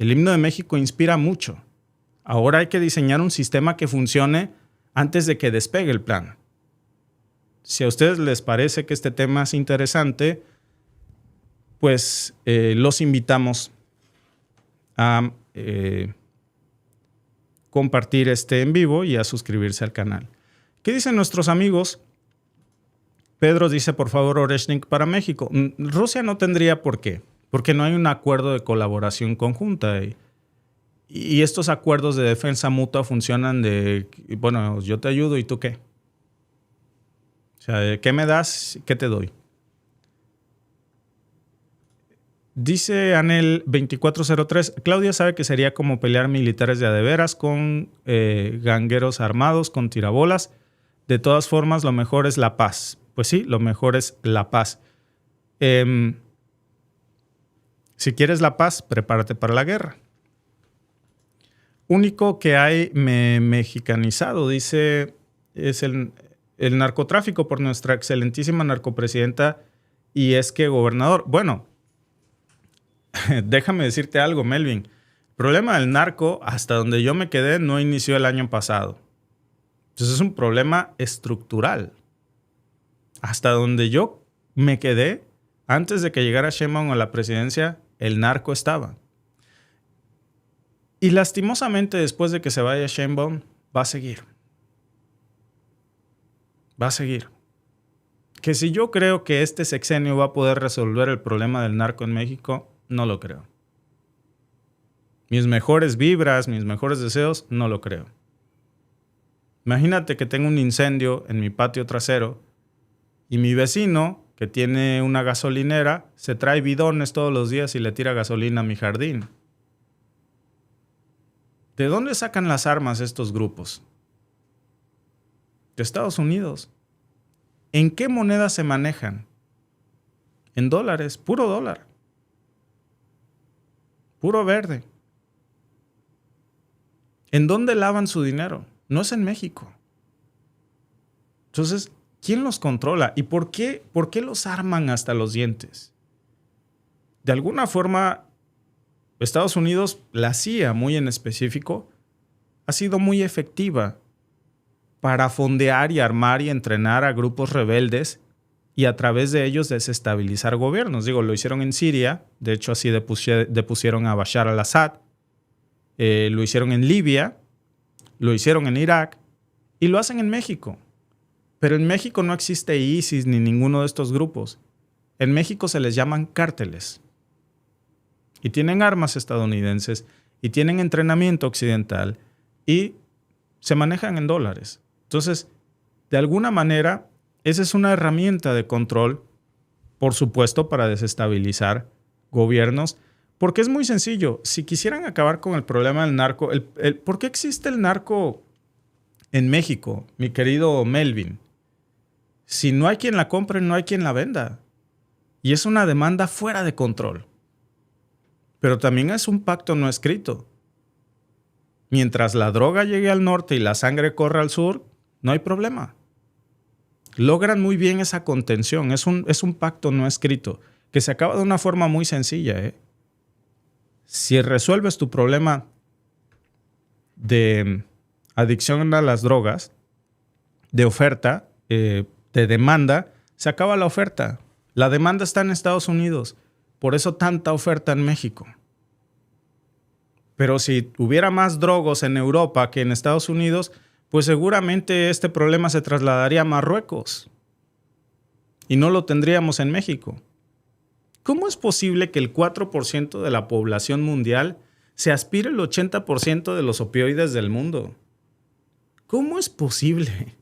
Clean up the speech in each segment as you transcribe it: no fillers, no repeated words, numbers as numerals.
El himno de México inspira mucho. Ahora hay que diseñar un sistema que funcione antes de que despegue el plan. Si a ustedes les parece que este tema es interesante, pues los invitamos a compartir este en vivo y a suscribirse al canal. ¿Qué dicen nuestros amigos? Pedro dice, por favor, Oreshnik para México. Rusia no tendría por qué, porque no hay un acuerdo de colaboración conjunta. Y estos acuerdos de defensa mutua funcionan de, bueno, yo te ayudo y tú qué. O sea, ¿qué me das? ¿Qué te doy? Dice Anel 2403, Claudia sabe que sería como pelear militares de a de veras con gangueros armados, con tirabolas. De todas formas, lo mejor es la paz. Pues sí, lo mejor es la paz. Si quieres la paz, prepárate para la guerra. Único que hay mexicanizado, dice, es el narcotráfico por nuestra excelentísima narcopresidenta y es que gobernador. Bueno, déjame decirte algo, Melvin. El problema del narco, hasta donde yo me quedé, no inició el año pasado. Entonces es un problema estructural. Hasta donde yo me quedé, antes de que llegara Sheinbaum a la presidencia, el narco estaba. Y lastimosamente, después de que se vaya Sheinbaum, va a seguir. Va a seguir. Que si yo creo que este sexenio va a poder resolver el problema del narco en México, no lo creo. Mis mejores vibras, mis mejores deseos, no lo creo. Imagínate que tengo un incendio en mi patio trasero y mi vecino, que tiene una gasolinera, se trae bidones todos los días y le tira gasolina a mi jardín. ¿De dónde sacan las armas estos grupos? De Estados Unidos. ¿En qué moneda se manejan? En dólares, puro dólar. Puro verde. ¿En dónde lavan su dinero? No es en México. Entonces, ¿quién los controla? ¿Y por qué los arman hasta los dientes? De alguna forma, Estados Unidos, la CIA muy en específico, ha sido muy efectiva para fondear y armar y entrenar a grupos rebeldes y a través de ellos desestabilizar gobiernos. Digo, lo hicieron en Siria, de hecho así depusieron a Bashar al-Assad, lo hicieron en Libia, lo hicieron en Irak y lo hacen en México. Pero en México no existe ISIS ni ninguno de estos grupos. En México se les llaman cárteles. Y tienen armas estadounidenses y tienen entrenamiento occidental y se manejan en dólares. Entonces, de alguna manera, esa es una herramienta de control, por supuesto, para desestabilizar gobiernos, porque es muy sencillo. Si quisieran acabar con el problema del narco, ¿por qué existe el narco en México, mi querido Melvin? Si no hay quien la compre, no hay quien la venda. Y es una demanda fuera de control. Pero también es un pacto no escrito. Mientras la droga llegue al norte y la sangre corra al sur, no hay problema. Logran muy bien esa contención. Es un pacto no escrito que se acaba de una forma muy sencilla. Si resuelves tu problema de adicción a las drogas, de oferta, de demanda, se acaba la oferta. La demanda está en Estados Unidos. Por eso tanta oferta en México. Pero si hubiera más drogos en Europa que en Estados Unidos, pues seguramente este problema se trasladaría a Marruecos. Y no lo tendríamos en México. ¿Cómo es posible que el 4% de la población mundial se aspire el 80% de los opioides del mundo? ¿Cómo es posible?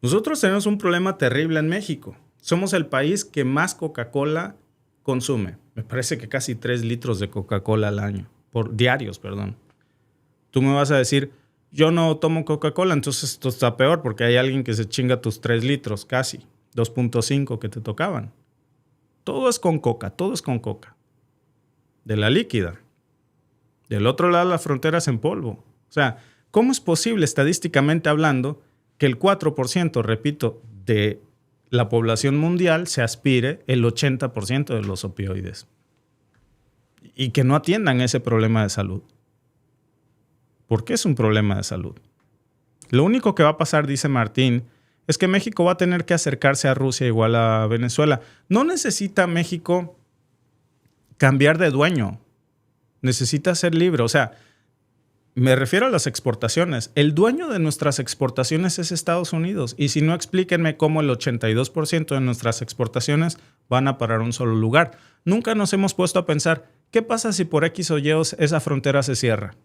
Nosotros tenemos un problema terrible en México. Somos el país que más Coca-Cola consume. Me parece que casi 3 litros de Coca-Cola al año. Diarios, perdón. Tú me vas a decir, yo no tomo Coca-Cola, entonces esto está peor porque hay alguien que se chinga tus 3 litros casi. 2.5 que te tocaban. Todo es con coca, todo es con coca. De la líquida. Del otro lado de la frontera es en polvo. O sea, ¿cómo es posible estadísticamente hablando que el 4%, repito, de la población mundial se aspire el 80% de los opioides? y que no atiendan ese problema de salud. ¿Por qué es un problema de salud? Lo único que va a pasar, dice Martín, es que México va a tener que acercarse a Rusia igual a Venezuela. No necesita México cambiar de dueño. Necesita ser libre. O sea, me refiero a las exportaciones. El dueño de nuestras exportaciones es Estados Unidos. Y si no, explíquenme cómo el 82% de nuestras exportaciones van a parar a un solo lugar. Nunca nos hemos puesto a pensar, ¿qué pasa si por X o Y esa frontera se cierra?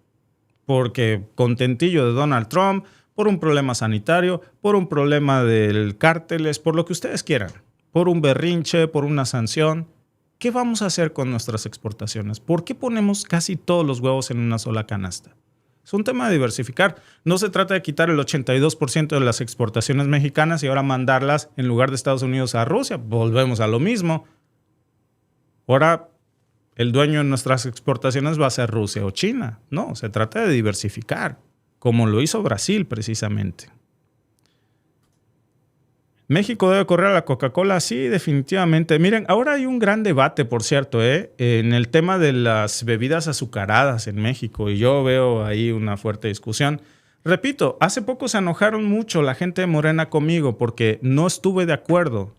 Porque contentillo de Donald Trump, por un problema sanitario, por un problema del cárteles, por lo que ustedes quieran, por un berrinche, por una sanción. ¿Qué vamos a hacer con nuestras exportaciones? ¿Por qué ponemos casi todos los huevos en una sola canasta? Es un tema de diversificar. No se trata de quitar el 82% de las exportaciones mexicanas y ahora mandarlas en lugar de Estados Unidos a Rusia. Volvemos a lo mismo. Ahora el dueño de nuestras exportaciones va a ser Rusia o China. No, se trata de diversificar, como lo hizo Brasil precisamente. ¿México debe correr a la Coca-Cola? Sí, definitivamente. Miren, ahora hay un gran debate, por cierto, en el tema de las bebidas azucaradas en México, y yo veo ahí una fuerte discusión. Repito, hace poco se enojaron mucho la gente de Morena conmigo porque no estuve de acuerdo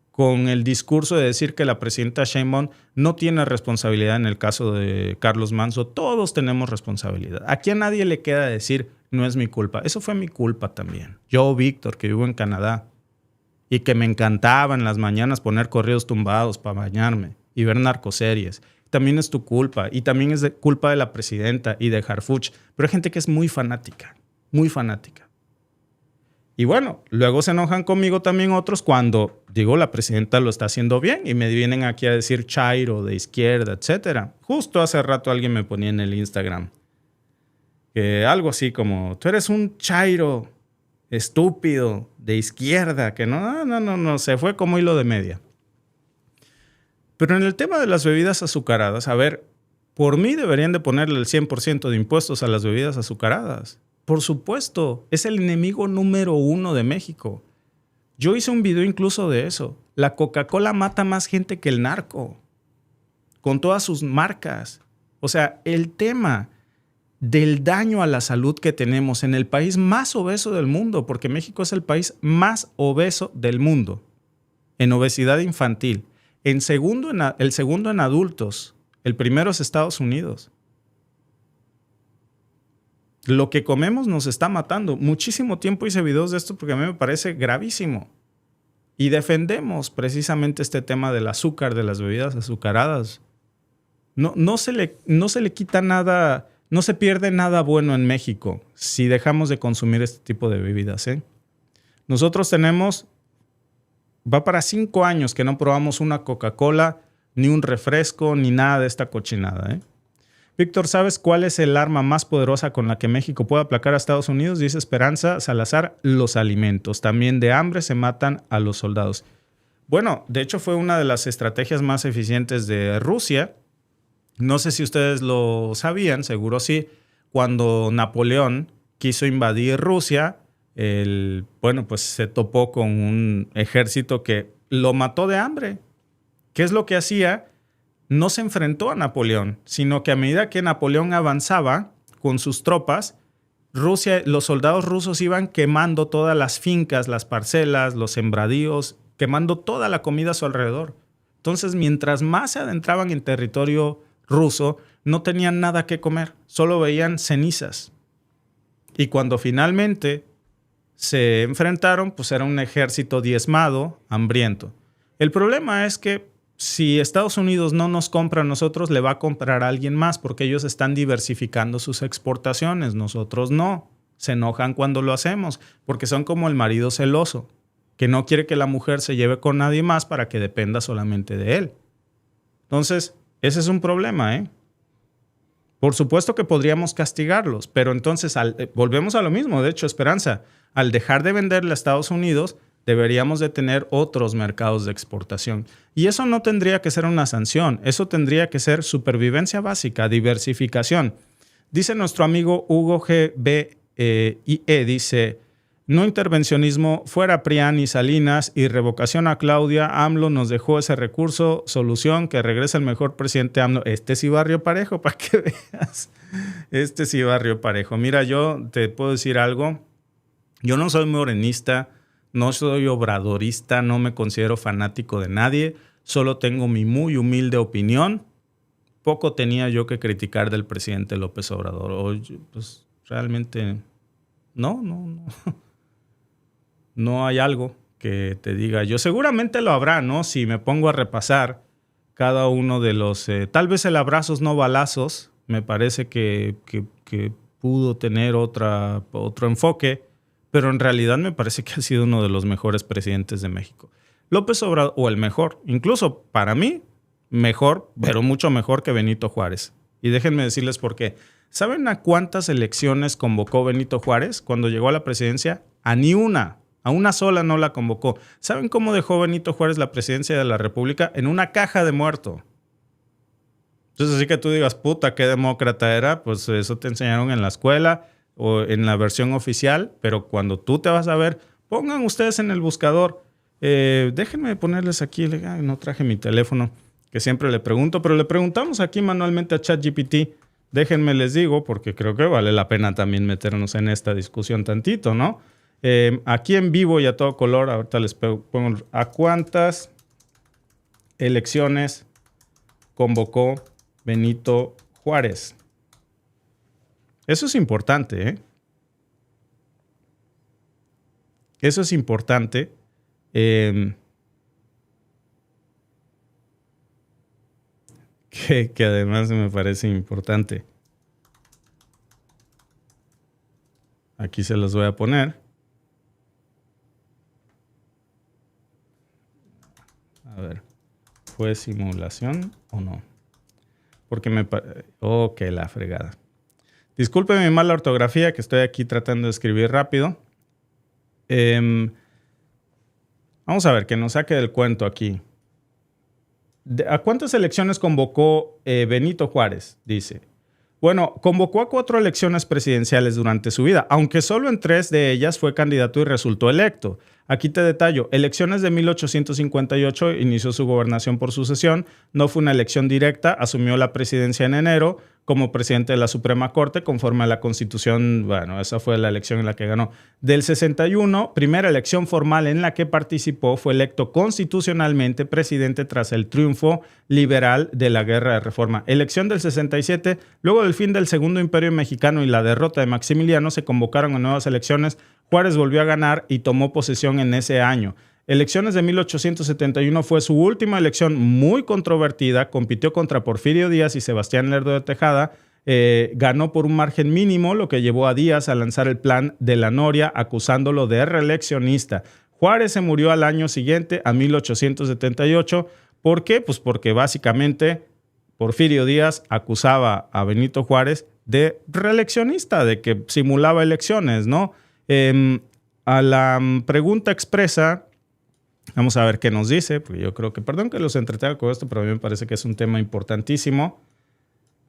con el discurso de decir que la presidenta Sheinbaum no tiene responsabilidad en el caso de Carlos Manzo. Todos tenemos responsabilidad. Aquí a nadie le queda decir, no es mi culpa. Eso fue mi culpa también. Yo, Víctor, que vivo en Canadá y que me encantaba en las mañanas poner corridos tumbados para bañarme y ver narcoseries. También es tu culpa y también es culpa de la presidenta y de Harfuch. Pero hay gente que es muy fanática, muy fanática. Y bueno, luego se enojan conmigo también otros cuando digo la presidenta lo está haciendo bien y me vienen aquí a decir chairo, de izquierda, etc. Justo hace rato alguien me ponía en el Instagram algo así como, tú eres un chairo estúpido de izquierda, que no, se fue como hilo de media. Pero en el tema de las bebidas azucaradas, a ver, por mí deberían de ponerle el 100% de impuestos a las bebidas azucaradas. Por supuesto, es el enemigo número 1 de México. Yo hice un video incluso de eso. La Coca-Cola mata más gente que el narco, con todas sus marcas. O sea, el tema del daño a la salud que tenemos en el país más obeso del mundo, porque México es el país más obeso del mundo en obesidad infantil. El segundo en adultos. El primero es Estados Unidos. Lo que comemos nos está matando. Muchísimo tiempo hice videos de esto porque a mí me parece gravísimo. Y defendemos precisamente este tema del azúcar, de las bebidas azucaradas. No se le quita nada, no se pierde nada bueno en México si dejamos de consumir este tipo de bebidas. Nosotros va para 5 años que no probamos una Coca-Cola, ni un refresco, ni nada de esta cochinada. Víctor, ¿sabes cuál es el arma más poderosa con la que México puede aplacar a Estados Unidos? Dice Esperanza Salazar, los alimentos. También de hambre se matan a los soldados. Bueno, de hecho fue una de las estrategias más eficientes de Rusia. No sé si ustedes lo sabían, seguro sí. Cuando Napoleón quiso invadir Rusia, pues se topó con un ejército que lo mató de hambre. ¿Qué es lo que hacía? No se enfrentó a Napoleón, sino que a medida que Napoleón avanzaba con sus tropas, los soldados rusos iban quemando todas las fincas, las parcelas, los sembradíos, quemando toda la comida a su alrededor. Entonces, mientras más se adentraban en territorio ruso, no tenían nada que comer, solo veían cenizas. Y cuando finalmente se enfrentaron, pues era un ejército diezmado, hambriento. El problema es que si Estados Unidos no nos compra a nosotros, le va a comprar a alguien más porque ellos están diversificando sus exportaciones. Nosotros no. Se enojan cuando lo hacemos porque son como el marido celoso, que no quiere que la mujer se lleve con nadie más para que dependa solamente de él. Entonces, ese es un problema, Por supuesto que podríamos castigarlos, pero entonces volvemos a lo mismo. De hecho, Esperanza, al dejar de venderle a Estados Unidos, deberíamos de tener otros mercados de exportación. Y eso no tendría que ser una sanción, eso tendría que ser supervivencia básica, diversificación. Dice nuestro amigo Hugo GBIE, dice, No intervencionismo, fuera Prián y Salinas y revocación a Claudia. AMLO nos dejó ese recurso, solución, que regrese el mejor presidente AMLO. Este sí barrio parejo, para que veas. Este sí barrio parejo. Mira, yo te puedo decir algo. Yo no soy morenista, no soy obradorista, no me considero fanático de nadie. Solo tengo mi muy humilde opinión. Poco tenía yo que criticar del presidente López Obrador. O, pues realmente no. No hay algo que te diga yo. Seguramente lo habrá, ¿no? Si me pongo a repasar cada uno de los... tal vez el abrazos no balazos me parece que pudo tener otro enfoque, pero en realidad me parece que ha sido uno de los mejores presidentes de México. López Obrador, o el mejor, incluso para mí, mejor, pero mucho mejor que Benito Juárez. Y déjenme decirles por qué. ¿Saben a cuántas elecciones convocó Benito Juárez cuando llegó a la presidencia? A ni una. A una sola no la convocó. ¿Saben cómo dejó Benito Juárez la presidencia de la República? En una caja de muerto. Entonces, así que tú digas, puta, qué demócrata era, pues eso te enseñaron en la escuela o en la versión oficial, pero cuando tú te vas a ver, pongan ustedes en el buscador. Déjenme ponerles aquí, no traje mi teléfono, que siempre le pregunto, pero le preguntamos aquí manualmente a ChatGPT. Déjenme les digo, porque creo que vale la pena también meternos en esta discusión tantito, ¿no? Aquí en vivo y a todo color, ahorita les pongo a cuántas elecciones convocó Benito Juárez. Eso es importante, ¿eh? Eso es importante. Que además me parece importante. Aquí se los voy a poner. A ver, ¿fue simulación o no? Porque me parece... Oh, que la fregada. Disculpen mi mala ortografía, que estoy aquí tratando de escribir rápido. Vamos a ver, que nos saque del cuento aquí. ¿A cuántas elecciones convocó Benito Juárez? Dice. Bueno, convocó a 4 elecciones presidenciales durante su vida, aunque solo en 3 de ellas fue candidato y resultó electo. Aquí te detallo. Elecciones de 1858, inició su gobernación por sucesión, no fue una elección directa, asumió la presidencia en enero como presidente de la Suprema Corte conforme a la Constitución. Bueno, esa fue la elección en la que ganó. Del 61, primera elección formal en la que participó, fue electo constitucionalmente presidente tras el triunfo liberal de la Guerra de Reforma. Elección del 67, luego del fin del Segundo Imperio Mexicano y la derrota de Maximiliano, se convocaron a nuevas elecciones. Juárez volvió a ganar y tomó posesión en ese año. Elecciones de 1871 fue su última elección muy controvertida. Compitió contra Porfirio Díaz y Sebastián Lerdo de Tejada. Ganó por un margen mínimo, lo que llevó a Díaz a lanzar el plan de la Noria, acusándolo de reeleccionista. Juárez se murió al año siguiente, a 1878. ¿Por qué? Pues porque básicamente Porfirio Díaz acusaba a Benito Juárez de reeleccionista, de que simulaba elecciones, ¿no? A la pregunta expresa, vamos a ver qué nos dice, porque yo creo que, perdón que los entretenga con esto, pero a mí me parece que es un tema importantísimo.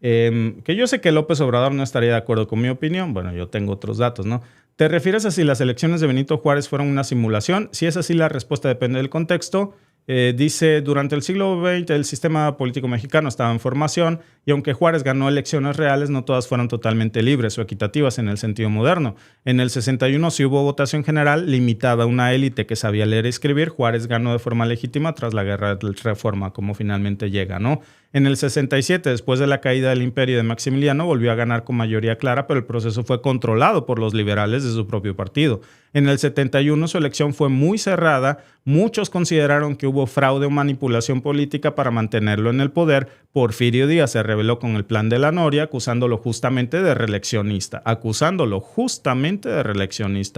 Que yo sé que López Obrador no estaría de acuerdo con mi opinión. Bueno, yo tengo otros datos, ¿no? ¿Te refieres a si las elecciones de Benito Juárez fueron una simulación? Si es así, la respuesta depende del contexto. Dice, durante el siglo XX el sistema político mexicano estaba en formación y aunque Juárez ganó elecciones reales, no todas fueron totalmente libres o equitativas en el sentido moderno. En el 61 sí hubo votación general limitada a una élite que sabía leer y escribir. Juárez ganó de forma legítima tras la Guerra de Reforma, como finalmente llega, ¿no? En el 67, después de la caída del imperio de Maximiliano, volvió a ganar con mayoría clara, pero el proceso fue controlado por los liberales de su propio partido. En el 71 su elección fue muy cerrada. Muchos consideraron que hubo fraude o manipulación política para mantenerlo en el poder. Porfirio Díaz se rebeló con el plan de la Noria, acusándolo justamente de reeleccionista.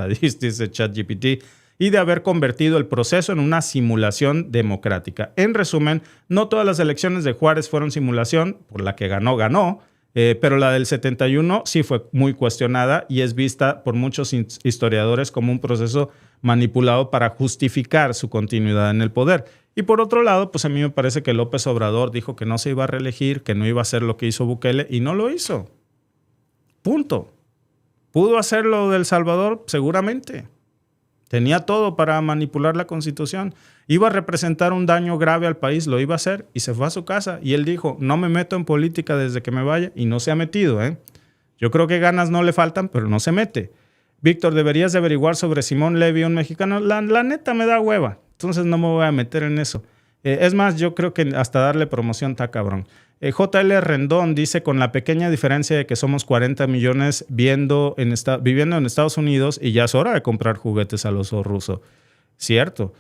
Dice ChatGPT, y de haber convertido el proceso en una simulación democrática. En resumen, no todas las elecciones de Juárez fueron simulación, por la que ganó, pero la del 71 sí fue muy cuestionada y es vista por muchos historiadores como un proceso manipulado para justificar su continuidad en el poder. Y por otro lado, pues a mí me parece que López Obrador dijo que no se iba a reelegir, que no iba a hacer lo que hizo Bukele y no lo hizo. Punto. ¿Pudo hacer lo de El Salvador? Seguramente. Tenía todo para manipular la Constitución. Iba a representar un daño grave al país, lo iba a hacer y se fue a su casa. Y él dijo, no me meto en política desde que me vaya, y no se ha metido. Yo creo que ganas no le faltan, pero no se mete. Víctor, deberías de averiguar sobre Simón Levy, un mexicano. La neta me da hueva, entonces no me voy a meter en eso. Es más, yo creo que hasta darle promoción está cabrón. JL Rendón dice, con la pequeña diferencia de que somos 40 millones viviendo en Estados Unidos y ya es hora de comprar juguetes al oso ruso. Cierto.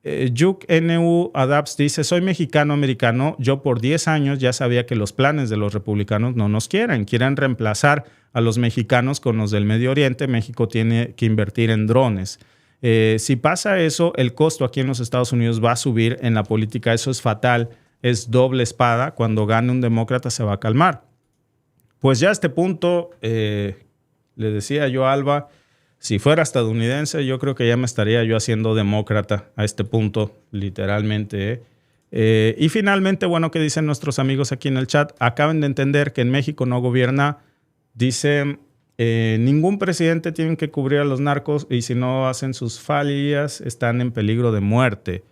Yuk NU Adapts dice, soy mexicano-americano, yo por 10 años ya sabía que los planes de los republicanos no nos quieren reemplazar a los mexicanos con los del Medio Oriente. México tiene que invertir en drones. Si pasa eso, el costo aquí en los Estados Unidos va a subir en la política. Eso es fatal, es doble espada. Cuando gane un demócrata se va a calmar. Pues ya a este punto, le decía yo a Alba, si fuera estadounidense, yo creo que ya me estaría yo haciendo demócrata a este punto, literalmente. Y finalmente, bueno, ¿qué dicen nuestros amigos aquí en el chat? Acaban de entender que en México no gobierna. Dicen, ningún presidente tiene que cubrir a los narcos y si no hacen sus fallas están en peligro de muerte.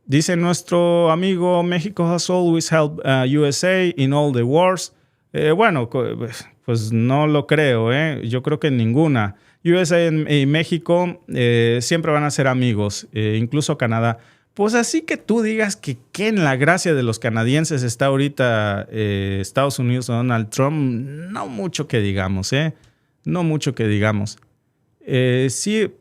Dice nuestro amigo, México has always helped USA in all the wars. Bueno, pues no lo creo. Yo creo que en ninguna. USA y México siempre van a ser amigos, incluso Canadá. Pues así que tú digas que en la gracia de los canadienses está ahorita Estados Unidos o Donald Trump, no mucho que digamos, no mucho que digamos. Sí,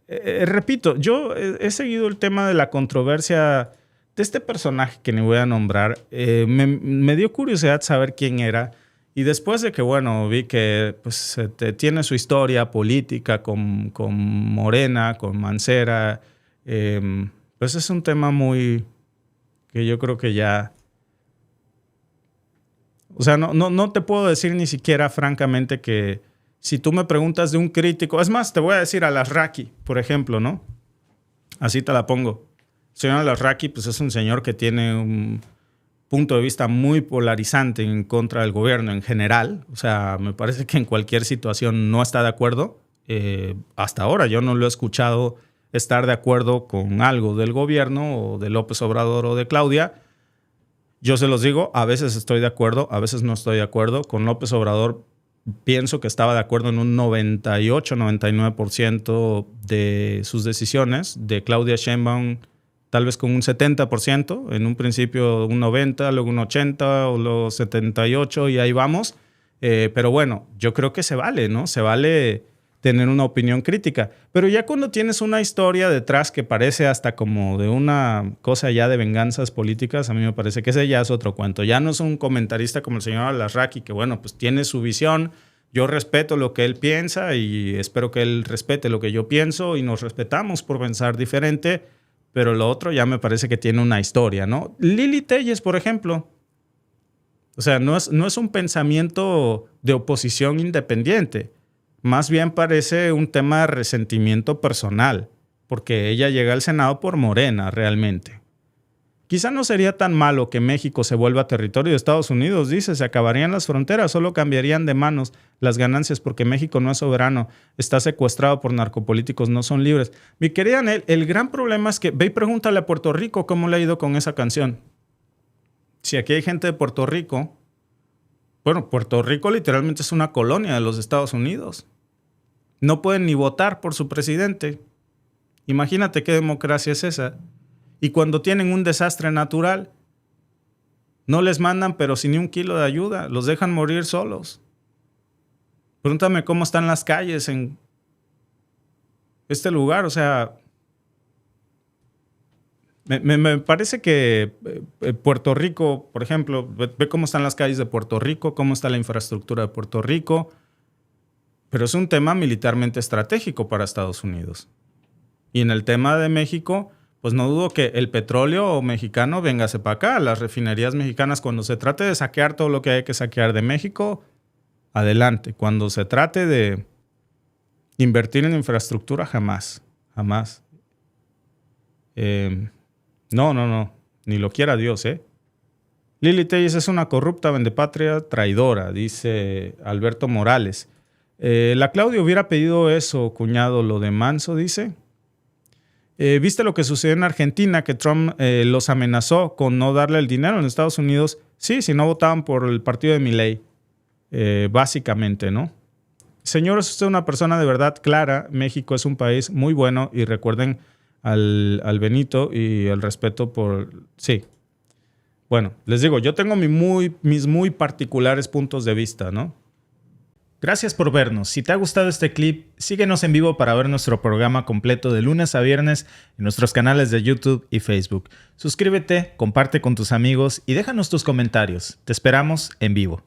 repito, yo he seguido el tema de la controversia de este personaje que ni voy a nombrar. Me dio curiosidad saber quién era. Y después de que, bueno, vi que pues, tiene su historia política con Morena, con Mancera, pues es un tema muy que yo creo que ya... O sea, no te puedo decir ni siquiera francamente que si tú me preguntas de un crítico... Es más, te voy a decir a Alasraqui, por ejemplo, ¿no? Así te la pongo. El señor Alasraqui pues es un señor que tiene un punto de vista muy polarizante en contra del gobierno en general. O sea, me parece que en cualquier situación no está de acuerdo. Hasta ahora yo no lo he escuchado estar de acuerdo con algo del gobierno o de López Obrador o de Claudia. Yo se los digo, a veces estoy de acuerdo, a veces no estoy de acuerdo. Con López Obrador pienso que estaba de acuerdo en un 98-99% de sus decisiones. De Claudia Sheinbaum tal vez con un 70%, en un principio un 90%, luego un 80% o luego 78% y ahí vamos. Pero bueno, yo creo que se vale, ¿no? Se vale tener una opinión crítica. Pero ya cuando tienes una historia detrás que parece hasta como de una cosa ya de venganzas políticas, a mí me parece que ese ya es otro cuento. Ya no es un comentarista como el señor Alasraqui, que bueno, pues tiene su visión. Yo respeto lo que él piensa y espero que él respete lo que yo pienso y nos respetamos por pensar diferente. Pero lo otro ya me parece que tiene una historia, ¿no? Lili Telles, por ejemplo. O sea, no es un pensamiento de oposición independiente. Más bien parece un tema de resentimiento personal, porque ella llega al Senado por Morena, realmente. Quizá no sería tan malo que México se vuelva territorio de Estados Unidos, dice, se acabarían las fronteras, solo cambiarían de manos las ganancias porque México no es soberano, está secuestrado por narcopolíticos, no son libres. Mi querida Anel, el gran problema es que ve y pregúntale a Puerto Rico cómo le ha ido con esa canción. Si aquí hay gente de Puerto Rico, bueno, Puerto Rico literalmente es una colonia de los Estados Unidos. No pueden ni votar por su presidente. Imagínate qué democracia es esa. Y cuando tienen un desastre natural, no les mandan pero sin ni un kilo de ayuda, los dejan morir solos. Pregúntame cómo están las calles en este lugar, o sea, me parece que Puerto Rico, por ejemplo, ve cómo están las calles de Puerto Rico, cómo está la infraestructura de Puerto Rico, pero es un tema militarmente estratégico para Estados Unidos. Y en el tema de México, pues no dudo que el petróleo mexicano véngase para acá. Las refinerías mexicanas, cuando se trate de saquear todo lo que hay que saquear de México, adelante. Cuando se trate de invertir en infraestructura, jamás. Jamás. No. Ni lo quiera Dios, ¿eh? Lili Telles es una corrupta vendepatria traidora, dice Alberto Morales. La Claudia hubiera pedido eso, cuñado, lo de Manso, dice. ¿Viste lo que sucedió en Argentina? Que Trump los amenazó con no darle el dinero en Estados Unidos. Sí, si no votaban por el partido de Milei. Básicamente, ¿no? Señor, es usted una persona de verdad clara. México es un país muy bueno y recuerden al Benito y el respeto por... Sí. Bueno, les digo, yo tengo mis muy particulares puntos de vista, ¿no? Gracias por vernos. Si te ha gustado este clip, síguenos en vivo para ver nuestro programa completo de lunes a viernes en nuestros canales de YouTube y Facebook. Suscríbete, comparte con tus amigos y déjanos tus comentarios. Te esperamos en vivo.